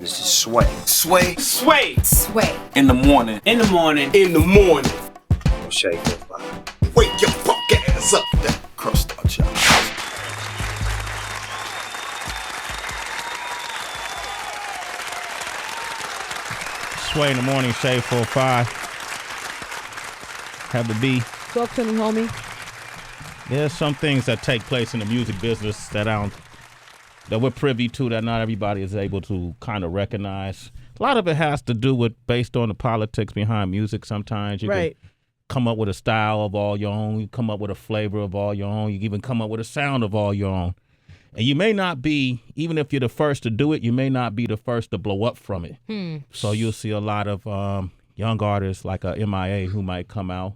This is Sway. Sway. Sway. Sway. In the morning. In the morning. In the morning. Shake your body. Wake your punk ass up. That crust on child. Sway in the morning, Shade 4-5. Have the B. Talk to me, homie. There's some things that take place in the music business that we're privy to that not everybody is able to kind of recognize. A lot of it has to do with based on the politics behind music. Sometimes you can come up with a style of all your own. You come up with a flavor of all your own. You even come up with a sound of all your own. And you may not be, even if you're the first to do it, you may not be the first to blow up from it. So you'll see a lot of young artists like a MIA who might come out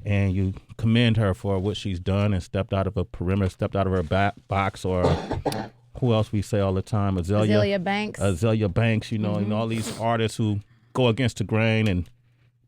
and you commend her for what she's done and stepped out of a perimeter, stepped out of her box, or who else we say all the time? Azalea Banks. Azalea Banks, you know, and all these artists who go against the grain and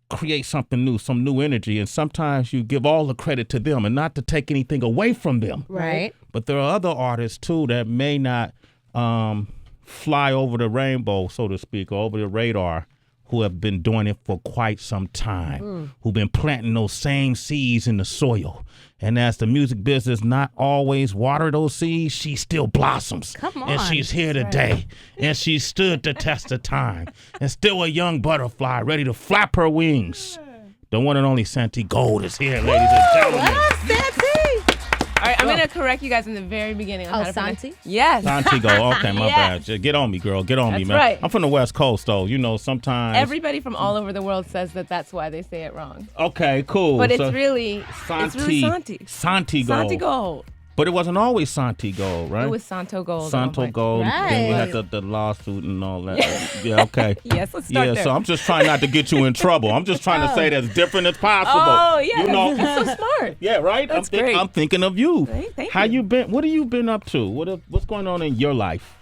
create something new, some new energy. And sometimes you give all the credit to them and not to take anything away from them. Right. But there are other artists, too, that may not fly over the rainbow, so to speak, or over the radar, who have been doing it for quite some time, who've been planting those same seeds in the soil. And as the music business not always water those seeds, she still blossoms. Come on. And she's here today. And she stood the test of time. And still a young butterfly ready to flap her wings. The one and only Santigold is here, ladies and gentlemen. What up, Santi? All right, I'm going to correct you guys in the very beginning. On how to pronounce- Santi? Yes. Santigold. Okay, my Yes. bad. Just get on me, girl. Get on me, That's man. right. I'm from the West Coast, though. You know, sometimes. Everybody from all over the world says that that's why they say it wrong. Okay, cool. But So, it's really Santi. Santigold. Santigold. But it wasn't always Santigold, right? It was Santigold. Santigold. Then we had Right. the lawsuit and all that. Yeah, okay. Yes, let's start Yeah, there. so I'm just trying not to get you in trouble. I'm just trying to say it as different as possible. Oh, yeah. You know? That's so smart. Yeah, right? That's great. I'm thinking of you. Thank How you. you been? What have you been up to? What's going on in your life?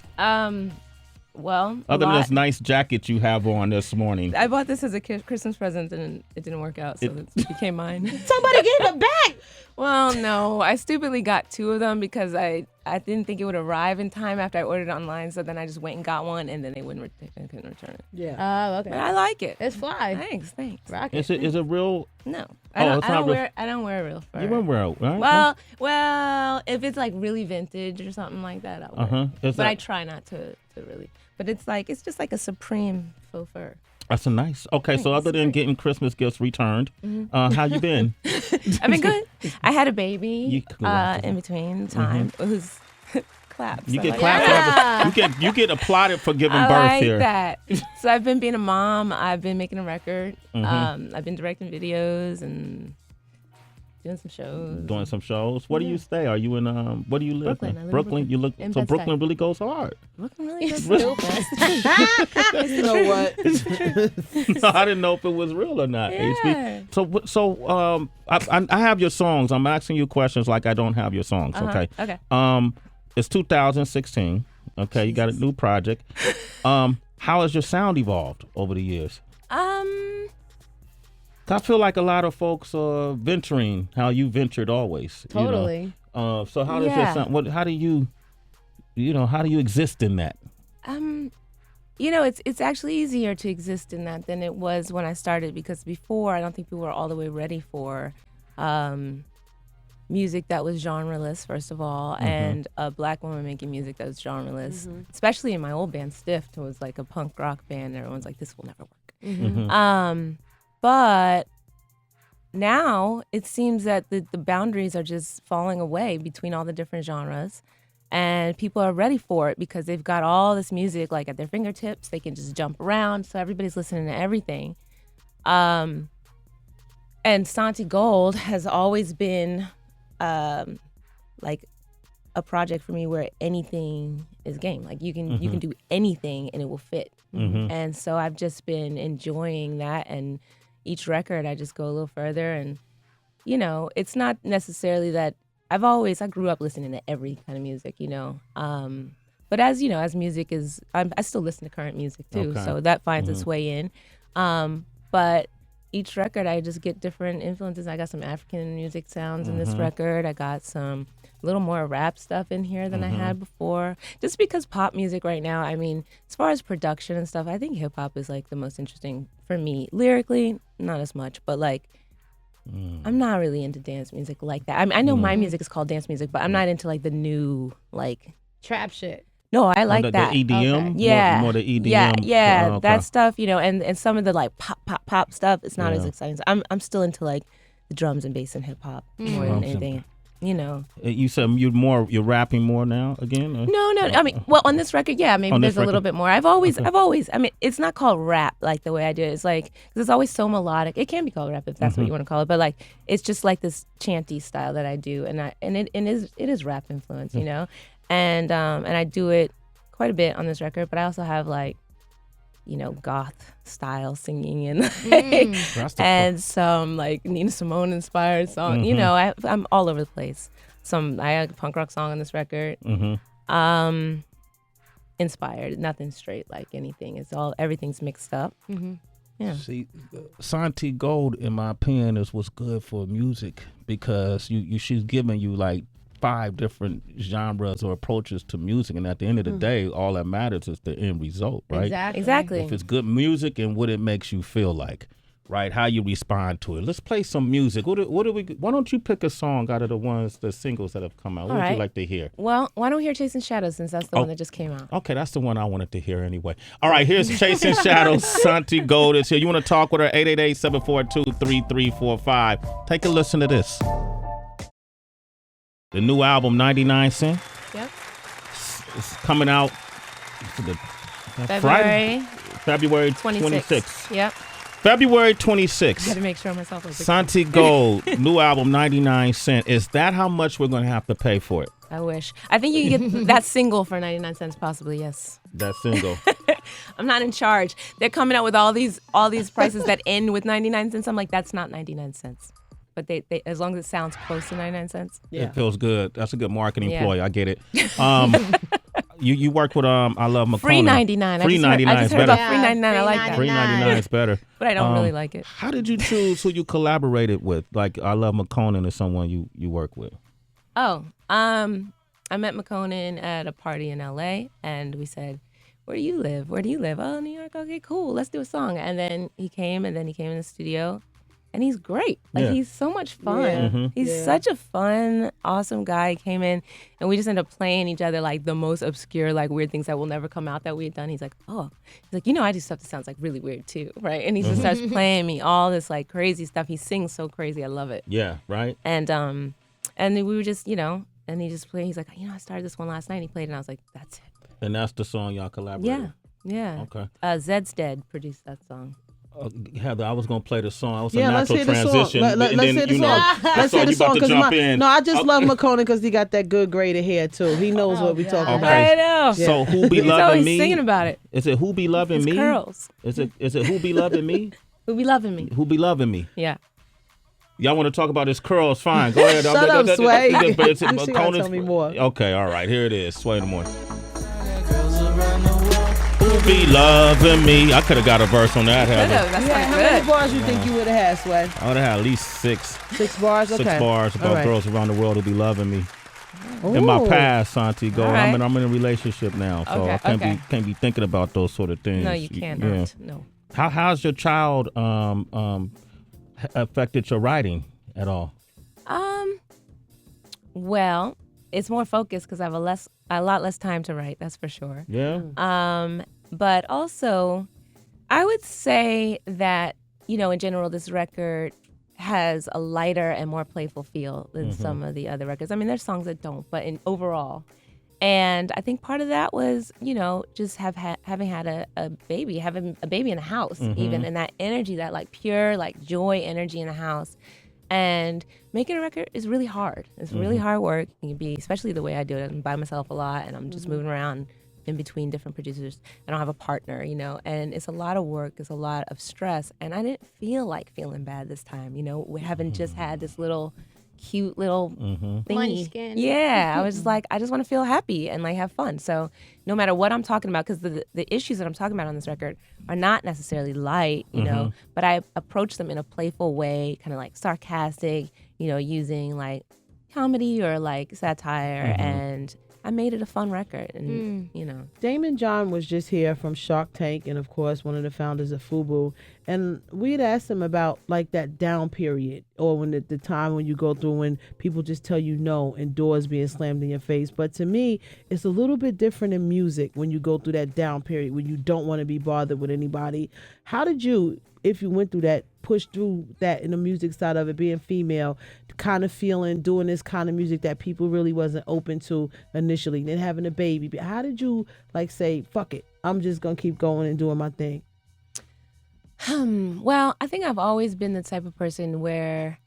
Well, a Other than lot. this nice jacket you have on this morning. I bought this as a Christmas present and it didn't work out, so it became mine. Somebody give it back. Well, no, I stupidly got two of them because I didn't think it would arrive in time after I ordered it online. So then I just went and got one, and then they couldn't return it. Yeah. Oh, okay. But I like it. It's fly. Thanks. Rock Is it. it real? No, it's not real. I don't wear real fur. You went real, right? Well, if it's like really vintage or something like that, I'll wear it. But I try not to really. But it's just like a Supreme faux fur. That's a nice. Okay, so other than getting Christmas gifts returned, how you been? I've been good. I had a baby You- in between time. It was claps. You I get like clapped. You get applauded for giving I birth like here. that. So I've been being a mom. I've been making a record. I've been directing videos and doing some shows. Doing some shows. Where do you stay? Are you in where do you live? Brooklyn. I live in Brooklyn. Brooklyn. You look In so Bed-Stuy. Brooklyn really goes hard. Looking really good. You know what? I didn't know if it was real or not. Yeah. HB. So I have your songs. I'm asking you questions like I don't have your songs. Okay. Okay. It's 2016. Okay, you got a new project. How has your sound evolved over the years? I feel like a lot of folks are venturing how you ventured always. Totally. You know? So how does your Yeah. sound? How do you exist in that? It's actually easier to exist in that than it was when I started, because before I don't think people were all the way ready for music that was genreless, first of all, and a black woman making music that was genreless, especially in my old band Stiff. It was like a punk rock band. Everyone's like, this will never work. But now it seems that the boundaries are just falling away between all the different genres, and people are ready for it because they've got all this music like at their fingertips. They can just jump around, so everybody's listening to everything. And Santigold has always been like a project for me where anything is game. Like you can do anything and it will fit. And so I've just been enjoying that, and each record I just go a little further. And it's not necessarily that I grew up listening to every kind of music, but as music is, I still listen to current music too. Okay. So that finds its way in. But each record I just get different influences. I got some African music sounds in this record. I got some a little more rap stuff in here than I had before. Just because pop music right now, I mean, as far as production and stuff, I think hip hop is like the most interesting for me. Lyrically, not as much, but like I'm not really into dance music like that. I mean, I know my music is called dance music, but I'm not into like the new like Trap shit. no, I like that. The EDM? Okay. Yeah. More the EDM? Yeah, Oh, okay. that stuff, and some of the like pop stuff, it's not as exciting. I'm still into like the drums and bass and hip hop more than anything. You said you're rapping more now again? Or? No. I mean, well, on this record, yeah, maybe On this there's a little record? bit more. I've always. I mean, it's not called rap like the way I do it. It's like 'cause it's always so melodic. It can be called rap if that's what you want to call it, but like it's just like this chanty style that I do, and it is rap influence, and I do it quite a bit on this record. But I also have like, goth style singing and some like Nina Simone inspired song. I'm all over the place. I have a punk rock song on this record. Inspired, nothing straight like anything. Everything's mixed up. Yeah. See, Santigold, in my opinion, is what's good for music because she's giving you like 5 different genres or approaches to music, and at the end of the day, all that matters is the end result, right? Exactly. If it's good music and what it makes you feel like, right? How you respond to it. Let's play some music. Why don't you pick a song out of the singles that have come out? What would you like to hear? Well, why don't we hear Chasing Shadows since that's the one that just came out? Okay, that's the one I wanted to hear anyway. All right, here's Chasing Shadows. Santigold is here. You want to talk with her? 888-742-3345. Take a listen to this. The new album, 99 Cent. Yep. It's coming out February 26th. Yep. February 26th. Got to make sure myself was Santigold, new album, 99 Cent. Is that how much we're going to have to pay for it? I wish. I think you can get that single for 99 cents, possibly, yes. That single. I'm not in charge. They're coming out with all these prices that end with 99 cents. I'm like, that's not 99 cents. But they as long as it sounds close to 99 cents. Yeah. It feels good. That's a good marketing ploy. I get it. You work with I Love McConan. Free 99. Free 99 I is just heard better. about free 99. I like that. Free 99 is better. But I don't really like it. How did you choose who you collaborated with? Like I Love McConan is someone you work with. Oh, I met McConan at a party in LA, and we said, where do you live? Oh, New York. Okay, cool. Let's do a song. And then he came in the studio. And he's great. Like, he's so much fun. Yeah. He's such a fun, awesome guy. He came in, and we just ended up playing each other, like, the most obscure, like, weird things that will never come out that we had done. He's like, I do stuff that sounds, like, really weird, too, right? And he just starts playing me all this, like, crazy stuff. He sings so crazy. I love it. Yeah, right? And we were just, and he just played. He's like, I started this one last night. And he played it, and I was like, that's it. And that's the song y'all collaborated? Yeah. Okay. Zed's Dead produced that song. Heather, I was gonna play the song. I was a let's natural hear the transition. song. Let's hear the song. Let's hear the song because I just love McConan because he got that good braided hair too. He knows what we talking about. I know. So who be He's loving always me? singing about it. Is it who be loving It's me? curls. Is it who be loving me? Who be loving me? Who be loving me? Yeah. Y'all want to talk about his curls? Fine, go ahead. Shut up, Sway. You You gotta tell me more. Okay, all right. Here it is. Sway in the morning. Who be loving me? I could have got a verse on that, Heather. That's How good. many bars you think you would have had, Sway? I would have had at least 6. 6 bars? Okay. 6 bars about All right. girls around the world who be loving me. In my Ooh. past, Santigold, All right. I'm in a relationship now, so Okay, I can't be thinking about those sort of things. No, you cannot. No. How's your child affected your writing at all? Well, it's more focused because I have a lot less time to write. That's for sure. Yeah. But also, I would say that in general, this record has a lighter and more playful feel than some of the other records. I mean, there's songs that don't, but overall. And I think part of that was, just having had a baby, having a baby in the house, even, and that energy, that like pure like joy energy in the house. And making a record is really hard. It's really hard work. It can be, especially the way I do it. I'm by myself a lot, and I'm just moving around in between different producers. I don't have a partner, and it's a lot of work. It's a lot of stress. And I didn't feel like feeling bad this time, we haven't just had this little cute little thingy. Munchkin. Yeah, I was just like, I just want to feel happy and like have fun. So no matter what I'm talking about, because the issues that I'm talking about on this record are not necessarily light, you know, but I approach them in a playful way, kind of like sarcastic, you know, using like comedy or like satire, and I made it a fun record, and you know. Damon John was just here from Shark Tank, and of course one of the founders of FUBU, and we had asked him about like that down period, or when the time when you go through when people just tell you no and doors being slammed in your face. But to me, it's a little bit different in music when you go through that down period when you don't want to be bothered with anybody. How did you, if you went through that, push through that in the music side of it, being female, kind of feeling, doing this kind of music that people really wasn't open to initially, then having a baby? How did you like say, fuck it, I'm just gonna keep going and doing my thing? Well, I think I've always been the type of person where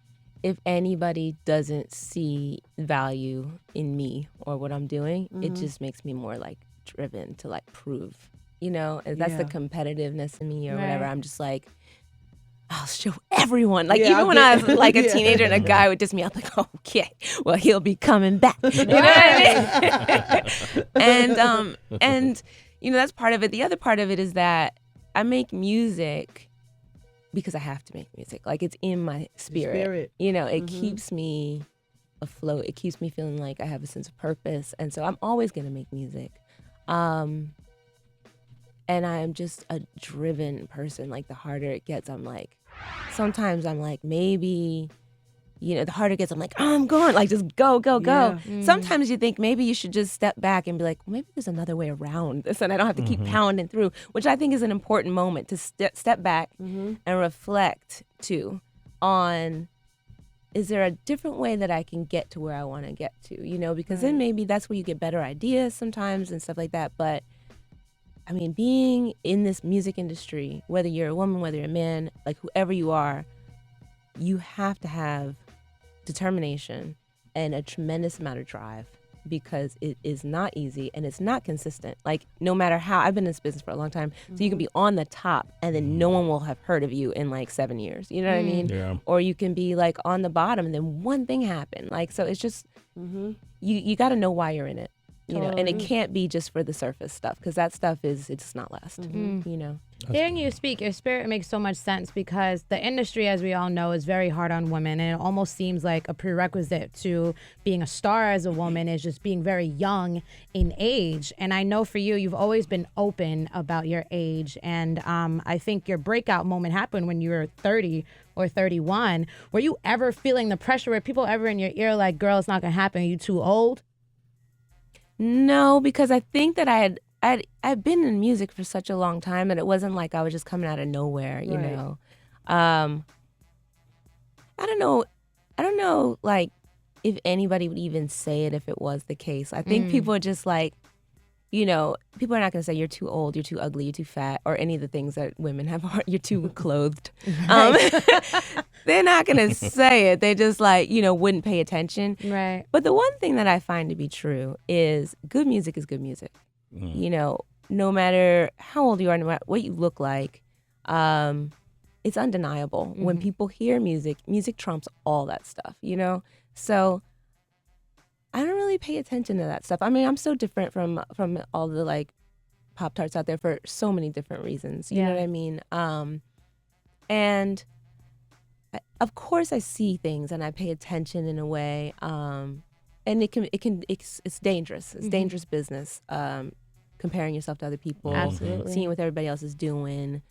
if anybody doesn't see value in me or what I'm doing, it just makes me more like driven to like prove, you know, and that's the competitiveness in me or whatever. I'm just like, I'll show everyone. Like, even when I was like a teenager and a guy would diss me, I'm like, okay, well, he'll be coming back. You know what I mean? And you know, that's part of it. The other part of it is that I make music because I have to make music. Like, it's in my spirit. You know, it keeps me afloat. It keeps me feeling like I have a sense of purpose. And so I'm always going to make music. And I'm just a driven person. Like, the harder it gets, I'm like, sometimes I'm like, maybe, you know, the harder it gets, I'm like, oh, I'm going, like, just go. Sometimes you think maybe you should just step back and be like, well, maybe there's another way around this and I don't have to keep pounding through, which I think is an important moment to step back and reflect too on, is there a different way that I can get to where I want to get to, you know, because then maybe that's where you get better ideas sometimes and stuff like that. But I mean, being in this music industry, whether you're a woman, whether you're a man, like whoever you are, you have to have determination and a tremendous amount of drive, because it is not easy and it's not consistent. Like, no matter how, I've been in this business for a long time, so you can be on the top and then no one will have heard of you in like 7 years. You know what I mean? Yeah. Or you can be like on the bottom and then one thing happened. Like, so it's just, you got to know why you're in it. You know, and it can't be just for the surface stuff, because that stuff it does not last. You know, hearing you speak, your spirit makes so much sense, because the industry, as we all know, is very hard on women, and it almost seems like a prerequisite to being a star as a woman is just being very young in age. And I know for you, you've always been open about your age, and I think your breakout moment happened when you were 30 or 31. Were you ever feeling the pressure? Were people ever in your ear like, girl, it's not gonna happen, are you too old? No, because I think that I'd been in music for such a long time, and it wasn't like I was just coming out of nowhere, you know. I don't know, like, if anybody would even say it if it was the case. I think people are just like, you know, people are not going to say you're too old, you're too ugly, you're too fat, or any of the things that women have. You're too clothed. They're not going to say it. They just, like, you know, wouldn't pay attention. Right. But the one thing that I find to be true is good music is good music. You know, no matter how old you are, no matter what you look like, it's undeniable. When people hear music, music trumps all that stuff, you know? So I don't really pay attention to that stuff. I mean, I'm so different from all the, like, Pop-Tarts out there for so many different reasons. You know what I mean? And of course I see things and I pay attention in a way. And it's dangerous. It's dangerous business. Comparing yourself to other people. Absolutely. Seeing what everybody else is doing.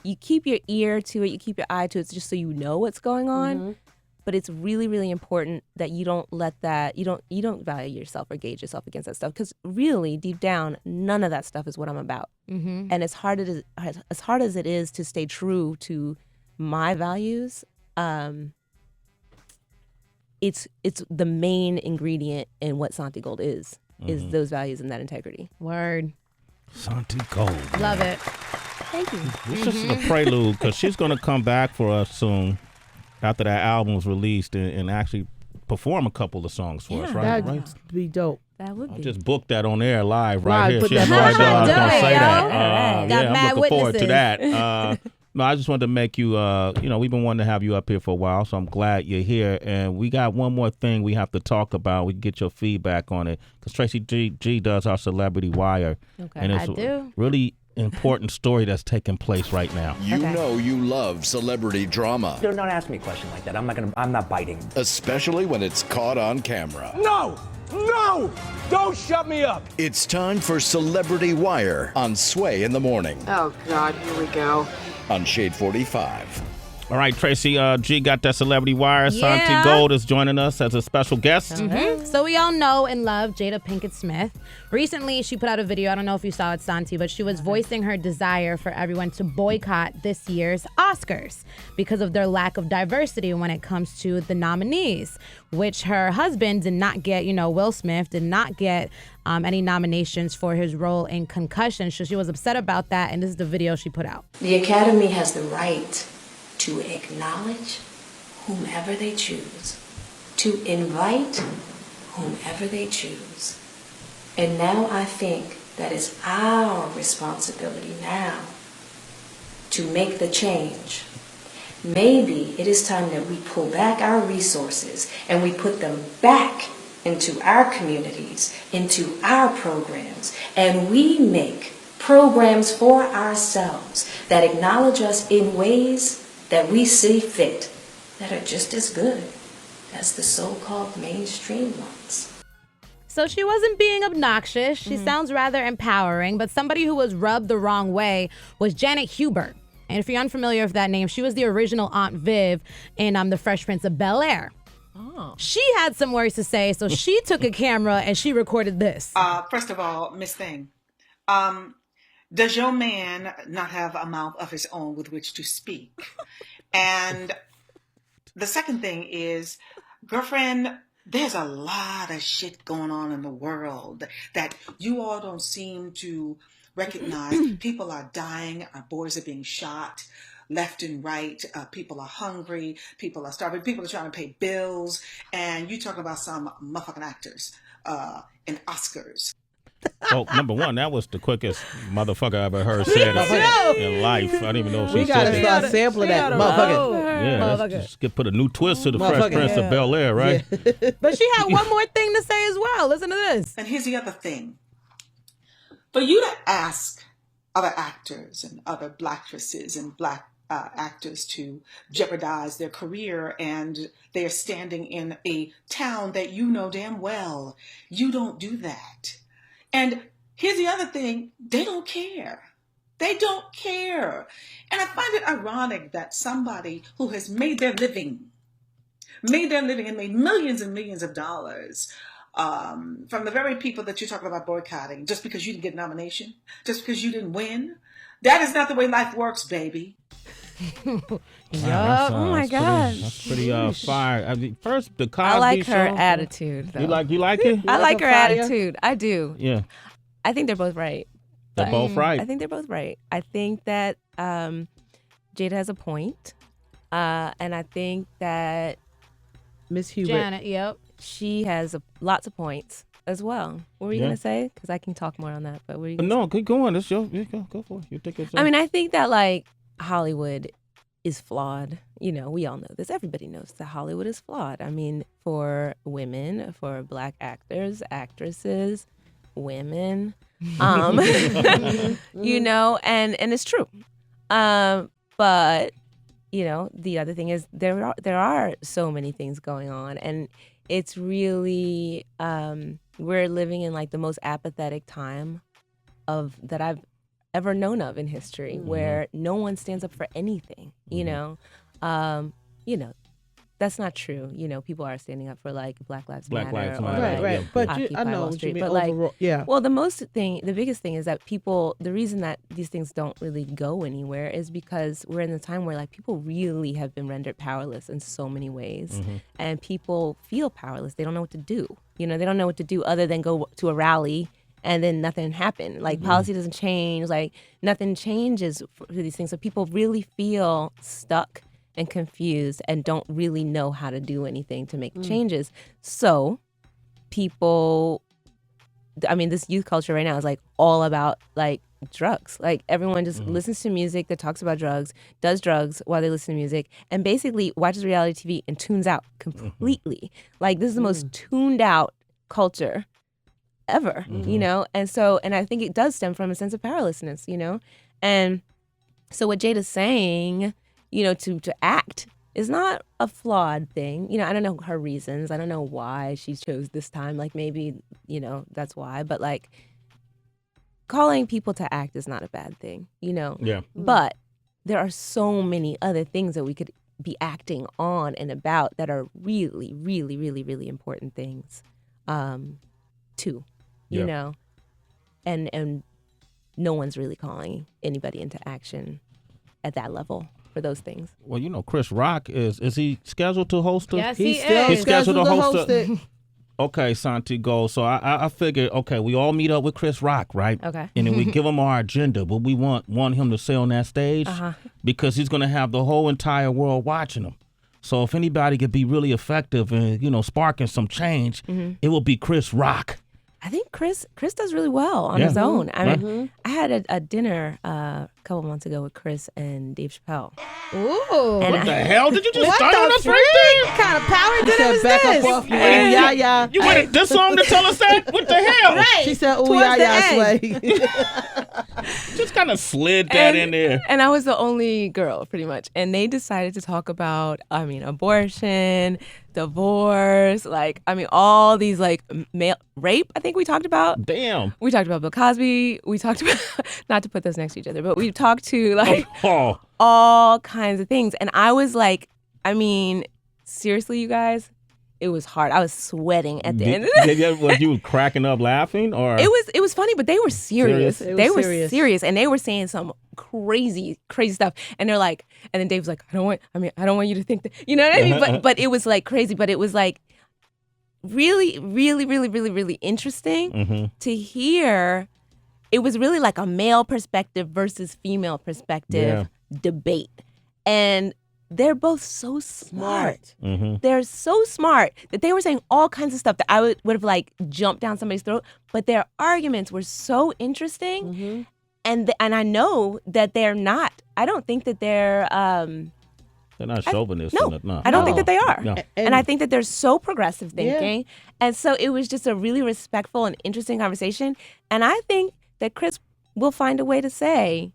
You keep your ear to it, you keep your eye to it just so you know what's going on. But it's really, really important that you don't let that, you don't value yourself or gauge yourself against that stuff. Because really, deep down, none of that stuff is what I'm about. And as hard as it is to stay true to my values, it's the main ingredient in what Santigold is those values and that integrity. Word. Santigold. Love it. Thank you. This is a prelude, because she's going to come back for us soon after that album's released and actually perform a couple of songs for us, right? That'd be dope. That would be. I just booked that on air live Right, here. put She had that no idea I was on. going to say Got that. mad I'm looking forward to witnesses. that. No, I just wanted to make you, we've been wanting to have you up here for a while, so I'm glad you're here. And we got one more thing we have to talk about. We can get your feedback on it. Because Tracy G does our Celebrity Wire. Okay, and it's I do. really important story that's taking place right now. You know you love celebrity drama, Don't ask me a question like that. I'm not biting. especially when it's caught on camera. No! No! Don't shut me up! It's time for Celebrity Wire on Sway in the Morning Oh, God, here we go. on Shade 45. All right, Tracy G got that Celebrity Wire. Yeah. Santigold is joining us as a special guest. So we all know and love Jada Pinkett Smith. Recently, she put out a video. I don't know if you saw it, Santi, but she was voicing her desire for everyone to boycott this year's Oscars because of their lack of diversity when it comes to the nominees, which her husband did not get. Will Smith did not get any nominations for his role in Concussion. So she was upset about that, and this is the video she put out. The Academy has the right to acknowledge whomever they choose, to invite whomever they choose. And now I think that it's our responsibility now to make the change. Maybe it is time that we pull back our resources and we put them back into our communities, into our programs, and we make programs for ourselves that acknowledge us in ways that we see fit, that are just as good as the so-called mainstream ones. So she wasn't being obnoxious. She sounds rather empowering, but somebody who was rubbed the wrong way was Janet Hubert. And if you're unfamiliar with that name, she was the original Aunt Viv in The Fresh Prince of Bel-Air. Oh. She had some words to say, so she took a camera and she recorded this. First of all, Miss Thing, does your man not have a mouth of his own with which to speak? And the second thing is, girlfriend, there's a lot of shit going on in the world that you all don't seem to recognize. People are dying. Our boys are being shot left and right. People are hungry. People are starving. People are trying to pay bills. And you talking about some motherfucking actors in Oscars. Oh, number one, that was the quickest motherfucker I ever heard say it in life. I didn't even know if she We said gotta that. start sampling that motherfucker. Yeah, let's just put a new twist to the Fresh Motherfucker. Prince of Bel-Air, right? But she had one more thing to say as well. Listen to this. And here's the other thing. For you to ask other actors and other blackstresses and black actors to jeopardize their career, and they're standing in a town that you know damn well, you don't do that. And here's the other thing, they don't care. They don't care. And I find it ironic that somebody who has made their living and made millions and millions of dollars from the very people that you're talking about boycotting, just because you didn't get a nomination, just because you didn't win, that is not the way life works, baby. Yup. Oh my gosh. That's pretty fire. I mean, first, the Cosby I like Show. her attitude, though. You like it? I like her fire? attitude. I do. Yeah, I think they're both right. they're both right. I think they're both right. I think that Jada has a point. And I think that Miss Hubert. Janet, yep. she has lots of points as well. What were you Yeah. going to say? Because I can talk more on that. But what were you gonna No, keep going. It's your, go for it. You think it's I mean, I think that like Hollywood is flawed. We all know this. Everybody knows that Hollywood is flawed. I mean, for women, for black actors, actresses, women, and it's true. But the other thing is there are so many things going on, and it's really we're living in like the most apathetic time that I've ever known of in history, where no one stands up for anything. That's not true. People are standing up for like Black Lives Matter. Lives or, Matter, like, Right. But I Occupy know Wall what you Street. mean But like, overall. Yeah. well, the biggest thing is that the reason that these things don't really go anywhere is because we're in a time where like people really have been rendered powerless in so many ways, and people feel powerless. They don't know what to do. They don't know what to do other than go to a rally and then nothing happened. Like policy doesn't change. Like nothing changes for these things. So people really feel stuck and confused and don't really know how to do anything to make changes. So people, I mean, this youth culture right now is like all about like drugs. Like everyone just listens to music that talks about drugs, does drugs while they listen to music, and basically watches reality TV and tunes out completely. Like this is the most tuned out culture ever, you know? And I think it does stem from a sense of powerlessness, you know? And so what Jada's saying, you know, to act is not a flawed thing. You know, I don't know her reasons. I don't know why she chose this time. Like maybe, you know, that's why. But like calling people to act is not a bad thing, you know? Yeah. But there are so many other things that we could be acting on and about that are really, really, really, really important things too, you know? And no one's really calling anybody into action at that level for those things. Well, you know, Chris Rock is he scheduled to host it? Yes, he is. He's scheduled to host it. Okay, Santigold. So I figured, okay, we all meet up with Chris Rock, right? Okay. And then we give him our agenda, but we want him to say on that stage because he's going to have the whole entire world watching him. So if anybody could be really effective and, you know, sparking some change, it will be Chris Rock. I think Chris does really well on his own. I mean, I had a dinner a couple months ago with Chris and Dave Chappelle. Ooh. And What the hell? Did you just What start on the us right What kind of power She dinner said, was back this? up off you. Yeah. there? You wanted this song to tell us that? What the hell? Right. She said, ooh, Towards yeah, the yeah, end. sway. Just kind of slid that in there. And I was the only girl, pretty much. And they decided to talk about, I mean, abortion, divorce, like, I mean, all these, like, male rape, I think we talked about. Damn. We talked about Bill Cosby. We talked about, not to put those next to each other, but we talked to, like, Oh. all kinds of things. And I was like, I mean, seriously, you guys, it was hard. I was sweating at the end of it. Was you cracking up laughing or? It was funny, but they were serious. Serious? They It was were serious. serious, and they were saying some crazy stuff. And they're like, and then Dave was like, I don't want you to think that, you know what I mean? But it was like crazy. But it was like really, really, really, really, really interesting to hear. It was really like a male perspective versus female perspective debate, and they're both so smart. They're so smart that they were saying all kinds of stuff that I would have like jumped down somebody's throat. But their arguments were so interesting, and I know that they're not. I don't think that they're. They're not chauvinists. No, I don't think that they are. No. And I think that they're so progressive thinking, and so it was just a really respectful and interesting conversation. And I think that Chris will find a way to say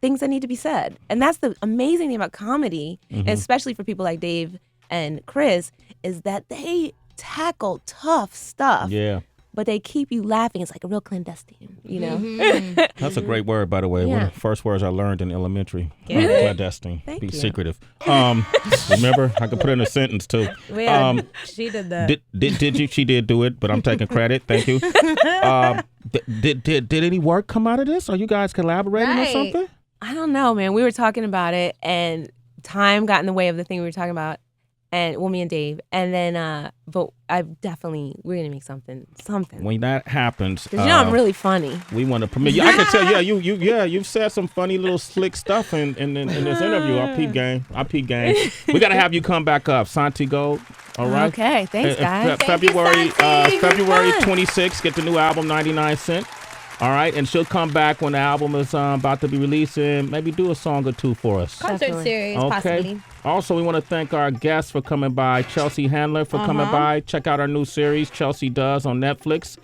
things that need to be said. And that's the amazing thing about comedy, and especially for people like Dave and Chris, is that they tackle tough stuff. Yeah. But they keep you laughing. It's like a real clandestine, you know? That's a great word, by the way. One of the first words I learned in elementary. Really? Clandestine. Thank Be you. secretive. Remember? I could put it in a sentence, too. She did that. Did you? She did do it, but I'm taking credit. Thank you. Did any work come out of this? Are you guys collaborating Right. or something? I don't know, man. We were talking about it, and time got in the way of the thing we were talking about. And me and Dave, and then, but we're gonna make something. When that happens, 'Cause you know I'm really funny. we want to premiere. I can tell. You've said some funny little slick stuff in this interview. I peep game. We gotta have you come back up, Santigold. All right. Okay, thanks, guys. February Santi. February Fun. 26th. Get the new album 99 Cent. All right, and she'll come back when the album is about to be released and maybe do a song or two for us. Concert Definitely. series, Okay. possibly. Also, we want to thank our guests for coming by. Chelsea Handler for coming by. Check out our new series, Chelsea Does, on Netflix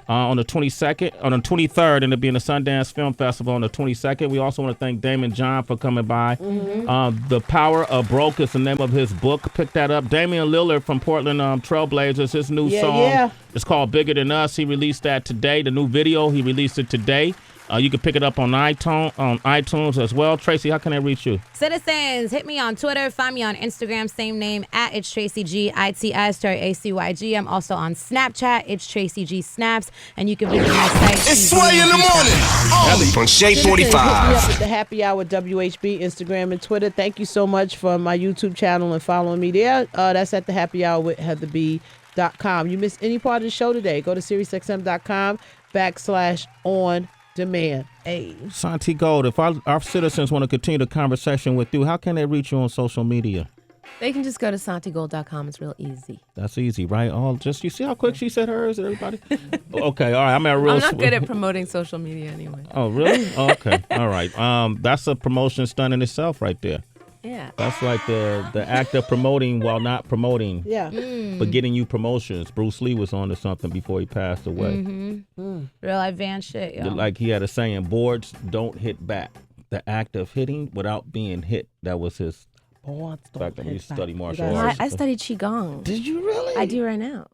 on the 23rd, and it'll be in the Sundance Film Festival on the 22nd. We also want to thank Damon John for coming by. The Power of Broke is the name of his book. Pick that up. Damian Lillard from Portland Trailblazers, his new song. It's called Bigger Than Us. He released that today. The new video, he released it today. You can pick it up on iTunes as well. Tracy, how can I reach you? Citizens, hit me on Twitter. Find me on Instagram. Same name, at It's Tracy G, ITS, ACYG. I'm also on Snapchat. It's Tracy G Snaps. And you can visit my site. It's Sway in the morning. Only on Shea Hit me 45. up at the Happy Hour WHB, Instagram and Twitter. Thank you so much for my YouTube channel and following me there. That's at the Happy Hour with HeatherB.com. You missed any part of the show today, go to SiriusXM.com/on demand. Hey. Santigold, if our citizens want to continue the conversation with you, how can they reach you on social media? They can just go to Santigold.com. It's real easy. That's easy, right? You see how quick she said hers, everybody? Okay, all right. I'm at real. I'm not good at promoting social media anyway. Oh, really? Oh, okay. All right. That's a promotion stunt in itself right there. Yeah. That's like the act of promoting while not promoting. Yeah. But getting you promotions. Bruce Lee was on to something before he passed away. Real advanced shit, yo. Like he had a saying, boards don't hit back. The act of hitting without being hit. That was his. Boards In fact, don't I hit study back. martial You arts. I studied Qigong. Did you really? I do right now.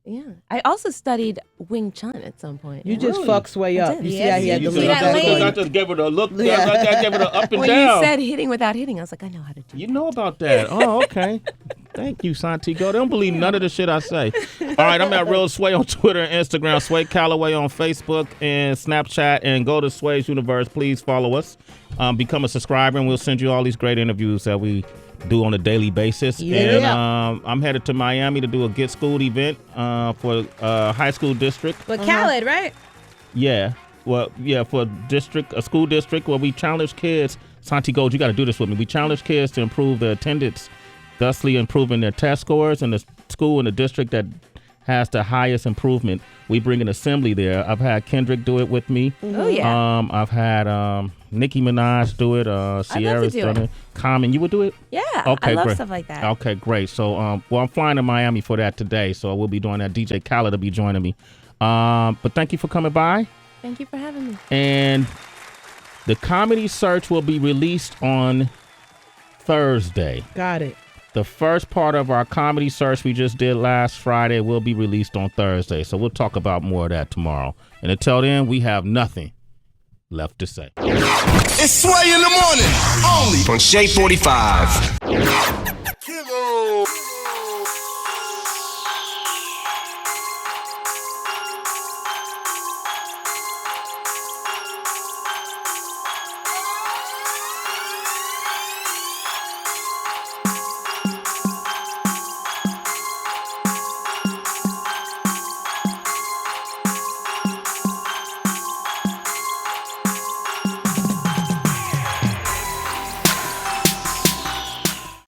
Yeah. I also studied Wing Chun at some point. You just fuck Sway up. did. You see Yes, how he had you to see look that at lane? I just gave her the look. Yeah. I gave her the up and When down. you said hitting without hitting, I was like, I know how to do You know about that. Oh, okay. Thank you, Santigold. They don't believe none of the shit I say. All right, I'm at Real Sway on Twitter and Instagram, Sway Calloway on Facebook and Snapchat, and go to Sway's Universe. Please follow us. Become a subscriber, and we'll send you all these great interviews that we do on a daily basis. Yeah. And I'm headed to Miami to do a Get Schooled event for high school district. With Khaled, right? Yeah. Well, yeah, for a school district where we challenge kids. Santigold, you got to do this with me. We challenge kids to improve their attendance, thusly improving their test scores. And the school in the district that has the highest improvement, we bring an assembly there. I've had Kendrick do it with me. Oh, yeah. I've had Nicki Minaj do it. Sierra's do done it. it. Common, you would do it? Yeah. Okay, I love great. stuff like that. Okay, great. So, I'm flying to Miami for that today. So we'll be doing that. DJ Khaled will be joining me. But thank you for coming by. Thank you for having me. And the Comedy Search will be released on Thursday. Got it. The first part of our Comedy Search we just did last Friday will be released on Thursday. So we'll talk about more of that tomorrow. And until then, we have nothing left to say. It's Sway in the morning, only On Shade 45. Kilo.